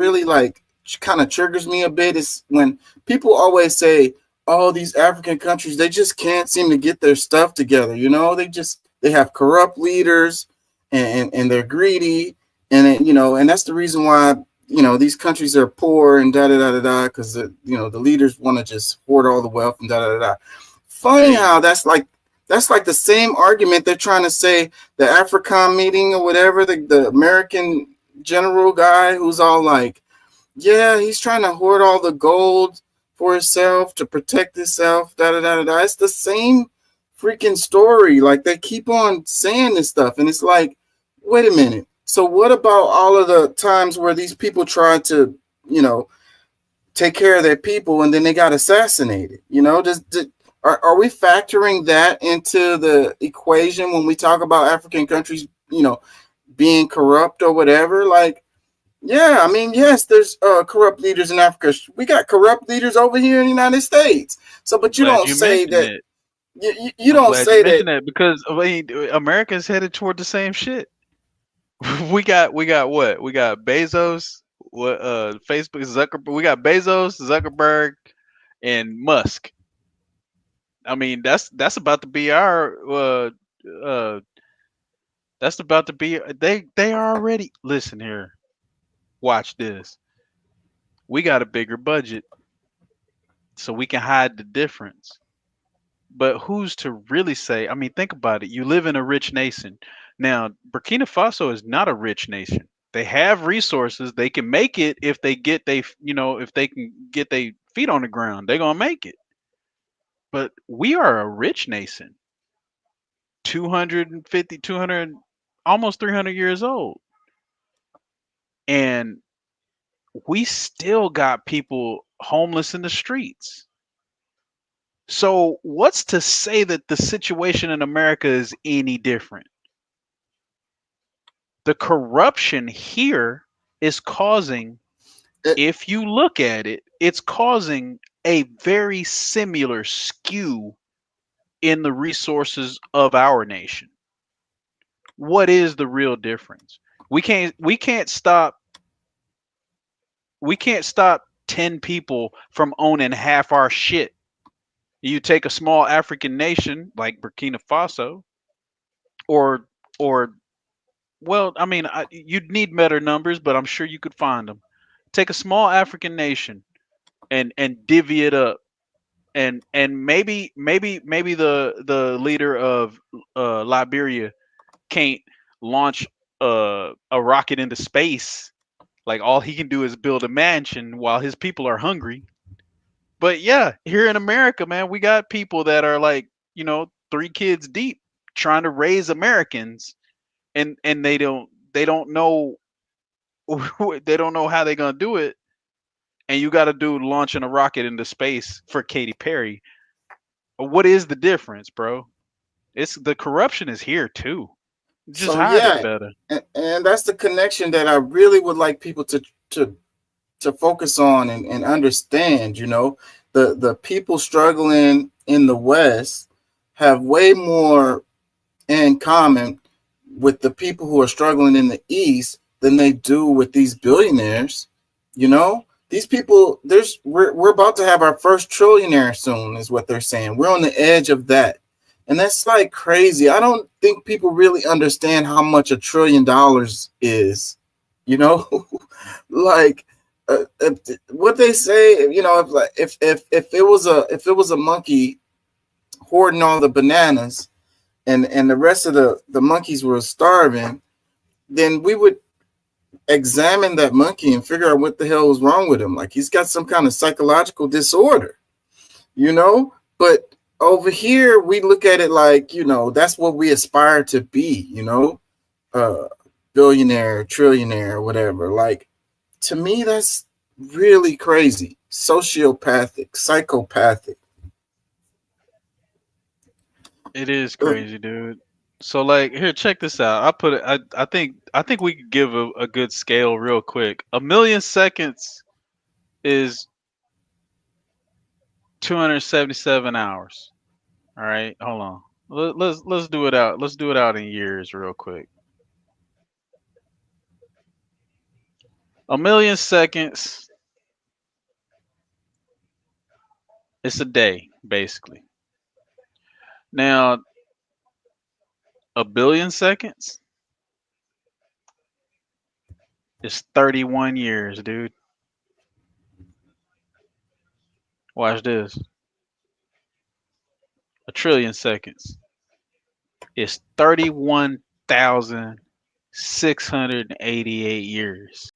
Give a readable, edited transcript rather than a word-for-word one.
really like kind of triggers me a bit is when people always say, "Oh, these African countries, they just can't seem to get their stuff together." They have corrupt leaders, and they're greedy, and that's the reason why these countries are poor and da da da da da because the leaders want to just hoard all the wealth and da da da da. Funny Hey, how that's like the same argument they're trying to say the AFRICOM meeting or whatever, the American general guy who's all like, yeah, he's trying to hoard all the gold for himself to protect himself, da da da da da. It's the same freaking story. Like they keep on saying this stuff, and it's like, wait a minute. So what about all of the times where these people tried to, you know, take care of their people and then they got assassinated? Are we factoring that into the equation when we talk about African countries, being corrupt or whatever? Like, yeah, I mean, yes, there's corrupt leaders in Africa. We got corrupt leaders over here in the United States. So, I'm but you glad don't you say mentioned that. it. You I'm don't glad you say that. mentioned that because I mean, America's headed toward the same shit. We got what? We got Bezos, what Facebook Zuckerberg. We got Bezos, Zuckerberg, and Musk. I mean, that's about to be our uh that's about to be they are already listen here. Watch this. We got a bigger budget so we can hide the difference. But who's to really say? I mean, think about it. You live in a rich nation. Now, Burkina Faso is not a rich nation. They have resources. They can make it if they get if they can get their feet on the ground, they're going to make it. But we are a rich nation. 250, 200, almost 300 years old. And we still got people homeless in the streets. So, what's to say that the situation in America is any different? The corruption here is causing, It, if you look at it, it's causing a very similar skew in the resources of our nation. What is the real difference? We can't stop 10 people from owning half our shit. You take a small African nation like Burkina Faso or or well, I mean, you'd need better numbers, but I'm sure you could find them. Take a small African nation and divvy it up, and maybe the leader of Liberia can't launch a rocket into space. Like all he can do is build a mansion while his people are hungry. But yeah, here in America, man, we got people that are like, three kids deep trying to raise Americans, and they don't know they don't know how they're gonna do it. And you got a dude launching a rocket into space for Katy Perry. What is the difference, bro? It's the corruption is here too. Just so hide it yeah, better. and that's the connection that I really would like people to focus on and understand. The people struggling in the West have way more in common with the people who are struggling in the East than they do with these billionaires. These people, we're about to have our first trillionaire soon, is what they're saying. We're on the edge of that. And that's like crazy. I don't think people really understand how much $1 trillion is. You know, like what they say. If it was a monkey hoarding all the bananas, and the rest of the monkeys were starving, then we would examine that monkey and figure out what the hell was wrong with him. Like he's got some kind of psychological disorder, you know? But over here, we look at it like, that's what we aspire to be, uh, billionaire, trillionaire, whatever. Like, to me, that's really crazy, sociopathic, psychopathic. It is crazy, dude. So like here, check this out. I put it I think we could give a good scale real quick. A million seconds is 277 hours. All right, hold on. Let's do it out. Let's do it out in years real quick. A million seconds. It's a day, basically. Now, a billion seconds is 31 years, dude. Watch this. A trillion seconds is 31,688 years.